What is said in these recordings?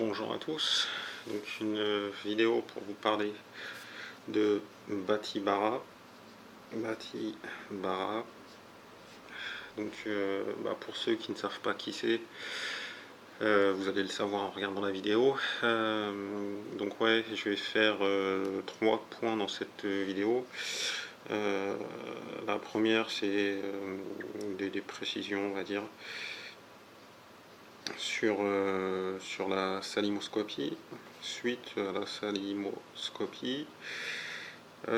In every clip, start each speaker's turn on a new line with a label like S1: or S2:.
S1: Bonjour à tous, donc une vidéo pour vous parler de Bati Bara. Donc pour ceux qui ne savent pas qui c'est, vous allez le savoir en regardant la vidéo. Donc ouais, je vais faire 3 points dans cette vidéo. La première, c'est des précisions, on va dire, sur la salimoscopie, suite à la salimoscopie. Dans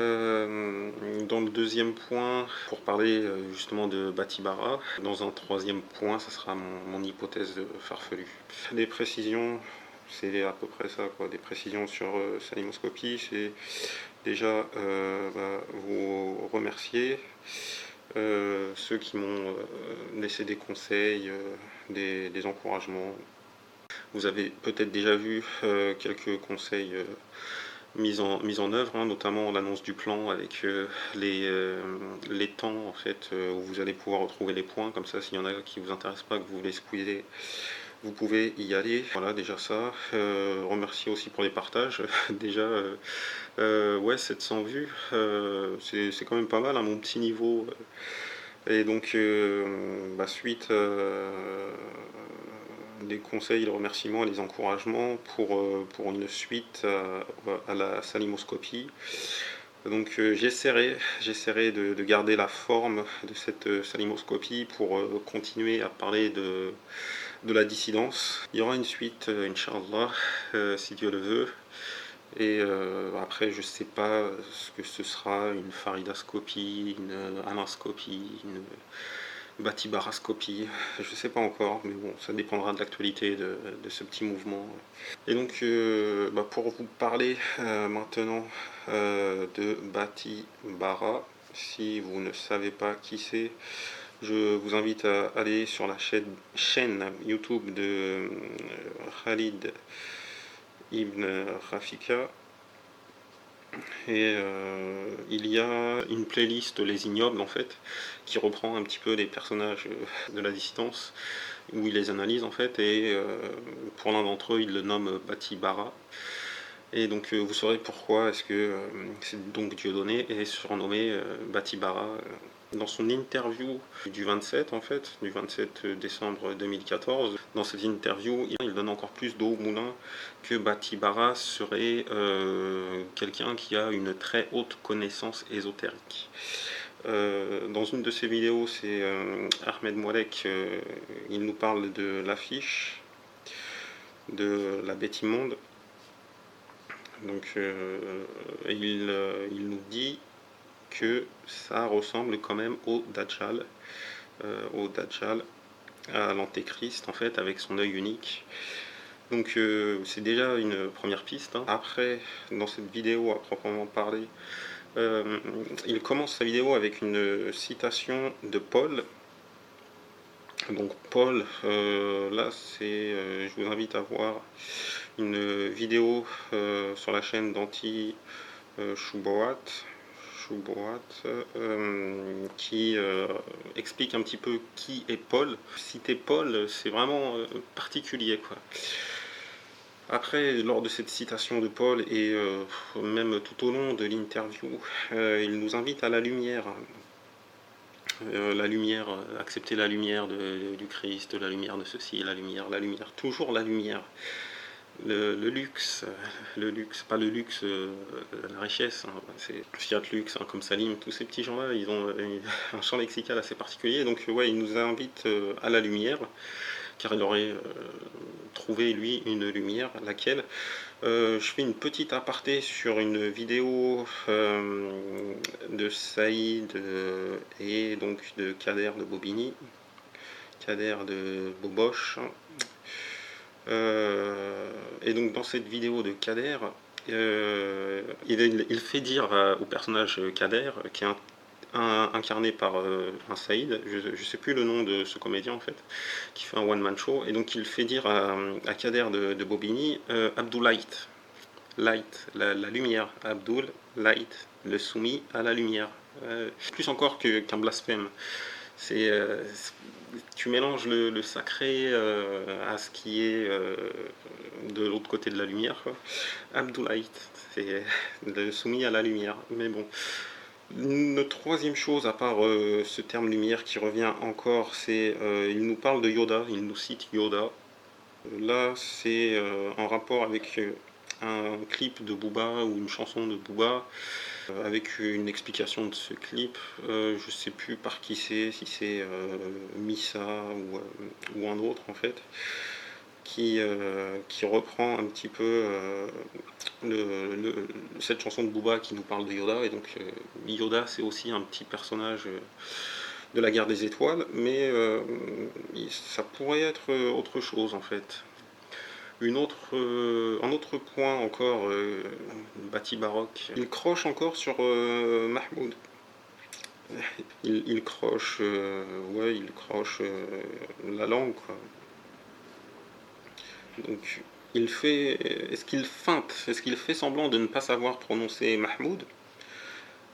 S1: le deuxième point, pour parler justement de Bati Bara. Dans un troisième point, ça sera mon hypothèse farfelue. Des précisions, c'est à peu près ça, quoi. Des précisions sur salimoscopie, c'est déjà vous remercier ceux qui m'ont laissé des conseils, des encouragements. Vous avez peut-être déjà vu quelques conseils mis en œuvre, hein, notamment l'annonce du plan avec les temps en fait, où vous allez pouvoir retrouver les points, comme ça s'il y en a qui vous intéressent pas, que vous voulez squeezer, vous pouvez y aller. Voilà, déjà ça. Remercier aussi pour les partages. Déjà, ouais, 700 vues, c'est quand même pas mal à mon petit niveau. Et donc, suite des conseils, les remerciements et les encouragements pour une suite à la salimoscopie. Donc j'essaierai de garder la forme de cette salimoscopie pour continuer à parler de la dissidence. Il y aura une suite, Inch'Allah, si Dieu le veut. Et après, je sais pas ce que ce sera, une faridascopie, une anascopie, une batibarascopie, je sais pas encore, mais bon, ça dépendra de l'actualité de ce petit mouvement. Et donc, pour vous parler maintenant de Bati Bara, si vous ne savez pas qui c'est, je vous invite à aller sur la chaîne YouTube de Khalid Ibn Rafika. Et il y a une playlist Les Ignobles en fait, qui reprend un petit peu les personnages de la dissidence, où il les analyse en fait, et pour l'un d'entre eux il le nomme Bati Bara. Et donc vous saurez pourquoi est-ce que c'est donc Dieudonné est surnommé Bati Bara. Dans son interview du 27 en fait, du 27 décembre 2014, dans cette interview, il donne encore plus d'eau au moulin que Bati Bara serait quelqu'un qui a une très haute connaissance ésotérique. Dans une de ses vidéos, c'est Ahmed Moalek, il nous parle de l'affiche de la bête immonde. Donc il nous dit que ça ressemble quand même au Dajjal, à l'antéchrist en fait, avec son œil unique. Donc c'est déjà une première piste, hein. Après, dans cette vidéo à proprement parler, il commence sa vidéo avec une citation de Paul. Donc Paul, là c'est, je vous invite à voir une vidéo sur la chaîne d'Anti Chouboat, qui explique un petit peu qui est Paul. Citer Paul, c'est vraiment particulier, quoi. Après, lors de cette citation de Paul, et même tout au long de l'interview, il nous invite à la lumière. La lumière, accepter la lumière du Christ, la lumière de ceci, la lumière, toujours la lumière. Le luxe, pas le luxe, la richesse, hein, c'est Fiat Luxe, hein, comme Salim, tous ces petits gens-là, ils ont un champ lexical assez particulier, donc ouais, il nous invite à la lumière, car il aurait trouvé, lui, une lumière, laquelle je fais une petite aparté sur une vidéo de Saïd et donc de Kader de Bobigny, Kader de Boboche. Et donc dans cette vidéo de Kader, il fait dire au personnage Kader, qui est incarné par un Saïd, je ne sais plus le nom de ce comédien en fait, qui fait un one-man show, et donc il fait dire à Kader de Bobigny, Abdoulite, light, la lumière, Abdul, light, le soumis à la lumière. Plus encore qu'un blasphème. C'est tu mélanges le sacré à ce qui est de l'autre côté de la lumière, quoi. Abdoulaye, c'est soumis à la lumière. Mais bon. Une troisième chose, à part ce terme lumière qui revient encore, c'est il nous parle de Yoda, il nous cite Yoda. Là, c'est en rapport avec un clip de Booba ou une chanson de Booba, avec une explication de ce clip. Je sais plus par qui c'est, si c'est Missa ou un autre en fait, qui reprend un petit peu cette chanson de Booba qui nous parle de Yoda. Et donc Yoda, c'est aussi un petit personnage de la guerre des étoiles, mais ça pourrait être autre chose en fait. Un autre point encore, bâti baroque, il croche encore sur Mahmoud. Il croche, ouais, il croche la langue, quoi. Donc, est-ce qu'il feinte, est-ce qu'il fait semblant de ne pas savoir prononcer Mahmoud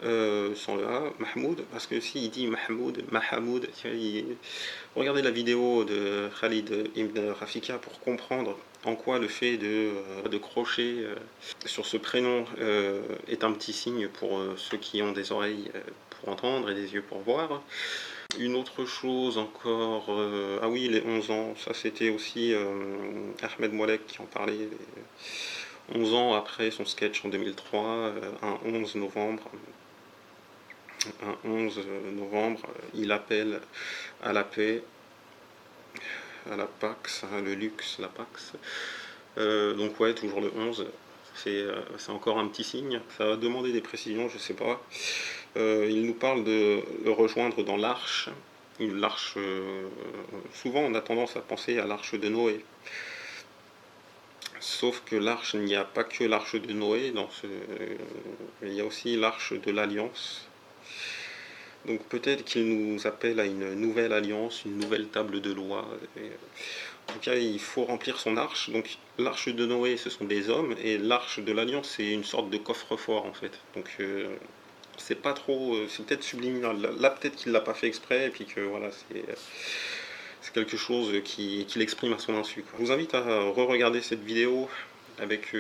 S1: sans le A, Mahmoud, parce que s'il dit Mahamoud, regardez la vidéo de Khalid Ibn Rafika pour comprendre en quoi le fait de crocher sur ce prénom est un petit signe pour ceux qui ont des oreilles pour entendre et des yeux pour voir. Une autre chose encore, ah oui, les 11 ans, ça c'était aussi Ahmed Moalek qui en parlait, 11 ans après son sketch en 2003, un 11 novembre. Un 11 novembre, il appelle à la paix, à la Pax, le luxe, la Pax. Donc ouais, toujours le 11, c'est encore un petit signe. Ça va demander des précisions, je sais pas. Il nous parle de le rejoindre dans l'arche. L'arche, souvent on a tendance à penser à l'arche de Noé. Sauf que l'arche, il n'y a pas que l'arche de Noé, il y a aussi l'arche de l'Alliance. Donc peut-être qu'il nous appelle à une nouvelle alliance, une nouvelle table de loi. En tout cas, il faut remplir son arche. Donc l'arche de Noé, ce sont des hommes, et l'arche de l'alliance, c'est une sorte de coffre-fort en fait. Donc c'est pas trop, c'est peut-être subliminal. Là, peut-être qu'il l'a pas fait exprès, et puis que voilà, c'est quelque chose qu'il exprime à son insu, quoi. Je vous invite à re-regarder cette vidéo avec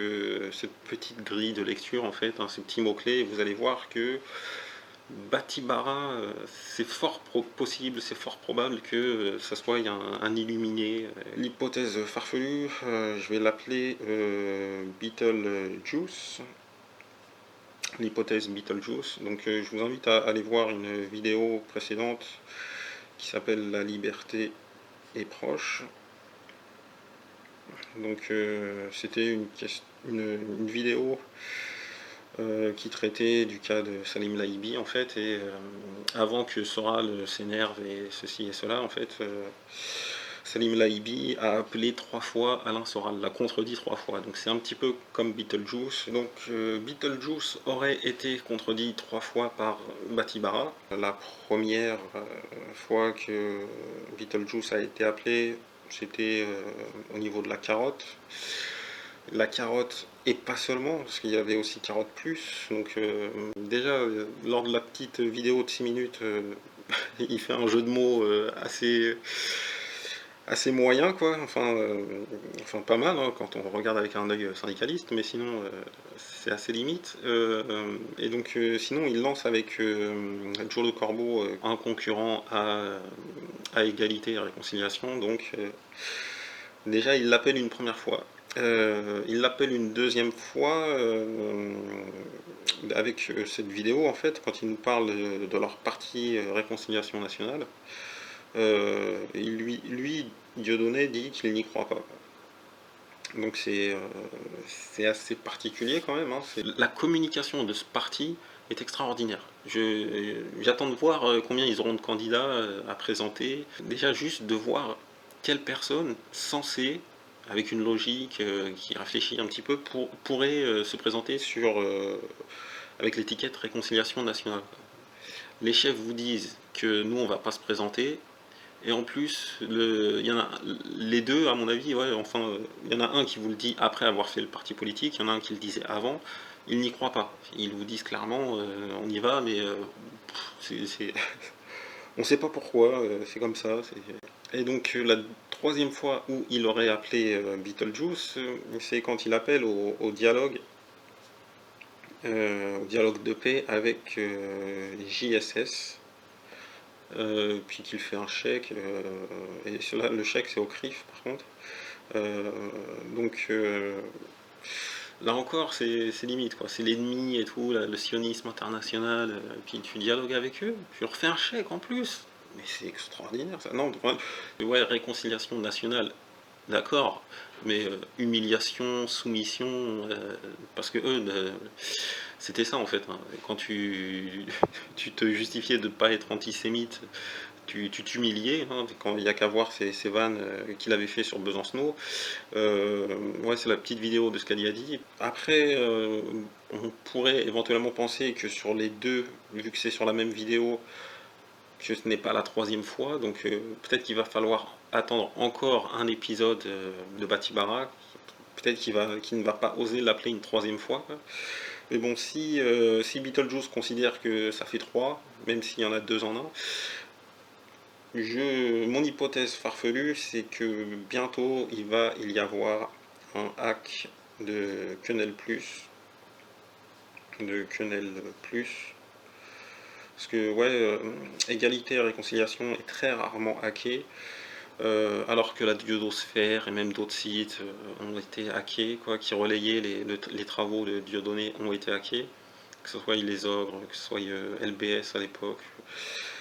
S1: cette petite grille de lecture en fait, hein, ces petits mots-clés, et vous allez voir que Batibara, c'est fort possible, c'est fort probable que ça soit un illuminé. L'hypothèse farfelue, je vais l'appeler Beetlejuice. L'hypothèse Beetlejuice. Donc je vous invite à aller voir une vidéo précédente qui s'appelle La liberté est proche. Donc c'était une vidéo qui traitait du cas de Salim Laïbi en fait, et avant que Soral s'énerve et ceci et cela en fait, Salim Laïbi a appelé 3 fois Alain Soral, l'a contredit 3 fois, donc c'est un petit peu comme Beetlejuice. Donc Beetlejuice aurait été contredit 3 fois par Batibara. La première fois que Beetlejuice a été appelé, c'était au niveau de la carotte. La carotte, et pas seulement, parce qu'il y avait aussi carotte plus. Donc déjà, lors de la petite vidéo de 6 minutes, il fait un jeu de mots assez moyen, quoi. Enfin pas mal, hein, quand on regarde avec un œil syndicaliste, mais sinon c'est assez limite. Et donc sinon il lance avec Joe Le Corbeau un concurrent à égalité et réconciliation. Donc déjà il l'appelle une première fois. Il l'appelle une deuxième fois avec cette vidéo en fait, quand il nous parle de leur parti Réconciliation Nationale. Lui, Dieudonné dit qu'il n'y croit pas. Donc c'est assez particulier quand même, hein. La communication de ce parti est extraordinaire. J'attends de voir combien ils auront de candidats à présenter. Déjà juste de voir quelle personne censée, avec une logique qui réfléchit un petit peu, pourrait se présenter avec l'étiquette Réconciliation Nationale. Les chefs vous disent que nous on va pas se présenter, et en plus, il y en a les deux, à mon avis, ouais, enfin, il y en a un qui vous le dit après avoir fait le parti politique, il y en a un qui le disait avant, ils n'y croient pas. Ils vous disent clairement, on y va, mais on ne sait pas pourquoi, c'est comme ça. Et donc la troisième fois où il aurait appelé Beetlejuice, c'est quand il appelle au dialogue de paix avec JSS, puis qu'il fait un chèque, et cela, le chèque c'est au CRIF par contre. Euh, donc là encore c'est limite quoi, c'est l'ennemi et tout, le sionisme international, puis tu dialogues avec eux, tu leur fais un chèque en plus. Mais c'est extraordinaire ça. Non, ouais, réconciliation nationale, d'accord, mais humiliation, soumission, parce que eux, c'était ça en fait, hein. Quand tu te justifiais de ne pas être antisémite, tu t'humiliais, hein, quand il n'y a qu'à voir ces vannes qu'il avait fait sur Besancenot. Ouais, c'est la petite vidéo de ce qu'elle y a dit. Après, on pourrait éventuellement penser que sur les deux, vu que c'est sur la même vidéo, que ce n'est pas la troisième fois, donc peut-être qu'il va falloir attendre encore un épisode de Batibara. Peut-être qu'il ne va pas oser l'appeler une troisième fois, quoi. Mais bon, si Beetlejuice considère que ça fait trois, même s'il y en a deux en un, mon hypothèse farfelue, c'est que bientôt il va y avoir un hack de Quenelle Plus. Parce que, ouais, égalité et réconciliation est très rarement hacké, alors que la Diodosphère et même d'autres sites ont été hackés, quoi, qui relayaient les travaux de Dieudonné ont été hackés, que ce soit les Ogres, que ce soit LBS à l'époque.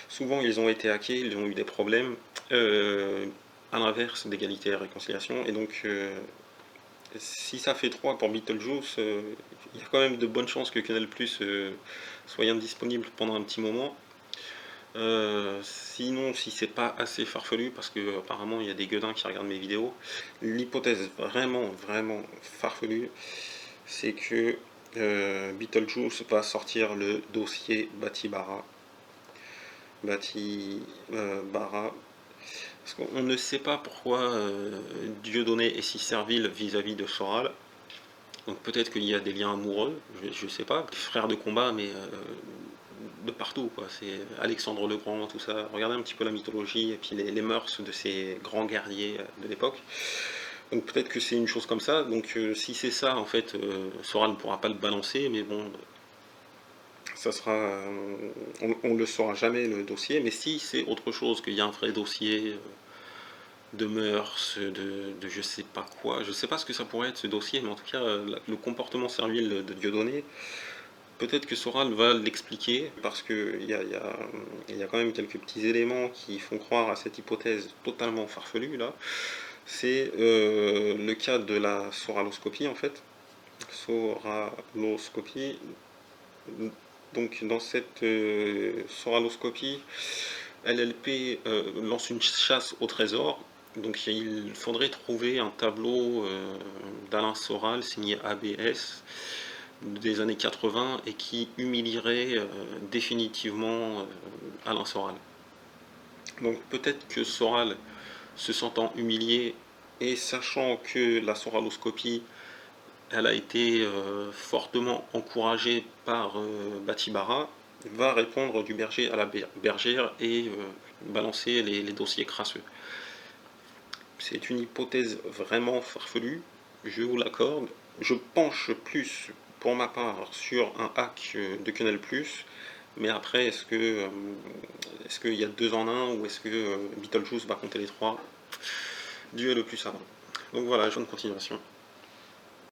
S1: Souvent ils ont été hackés, ils ont eu des problèmes, à l'inverse d'égalité et réconciliation, et donc si ça fait 3 pour Beetlejuice, il y a quand même de bonnes chances que Canal Plus soit indisponible pendant un petit moment. Sinon, si c'est pas assez farfelu, parce que apparemment il y a des gueudins qui regardent mes vidéos, l'hypothèse vraiment, vraiment farfelue, c'est que Beetlejuice va sortir le dossier Batibara. Bara. Parce qu'on ne sait pas pourquoi Dieudonné est si servile vis-à-vis de Soral. Donc peut-être qu'il y a des liens amoureux, je sais pas, des frères de combat, mais de partout, quoi. C'est Alexandre le Grand, tout ça. Regardez un petit peu la mythologie et puis les mœurs de ces grands guerriers de l'époque. Donc peut-être que c'est une chose comme ça. Donc si c'est ça, en fait, Sora ne pourra pas le balancer, mais bon, ça sera, on ne le saura jamais le dossier. Mais si c'est autre chose, qu'il y a un vrai dossier de mœurs, de je sais pas quoi, je sais pas ce que ça pourrait être ce dossier, mais en tout cas le comportement servile de Dieudonné, peut-être que Soral va l'expliquer, parce qu'il y a quand même quelques petits éléments qui font croire à cette hypothèse totalement farfelue là. C'est le cas de la soraloscopie en fait. Soraloscopie. Donc dans cette soraloscopie, LLP lance une chasse au trésor. Donc il faudrait trouver un tableau d'Alain Soral signé ABS des années 80 et qui humilierait définitivement Alain Soral. Donc peut-être que Soral, se sentant humilié et sachant que la soraloscopie, elle a été fortement encouragée par Batibara, va répondre du berger à la bergère et balancer les dossiers crasseux. C'est une hypothèse vraiment farfelue, je vous l'accorde. Je penche plus, pour ma part, sur un hack de Canal+, mais après, est-ce qu'il y a deux en un, ou est-ce que Beetlejuice va compter les trois? Dieu est le plus savant. Donc voilà, jeune continuation.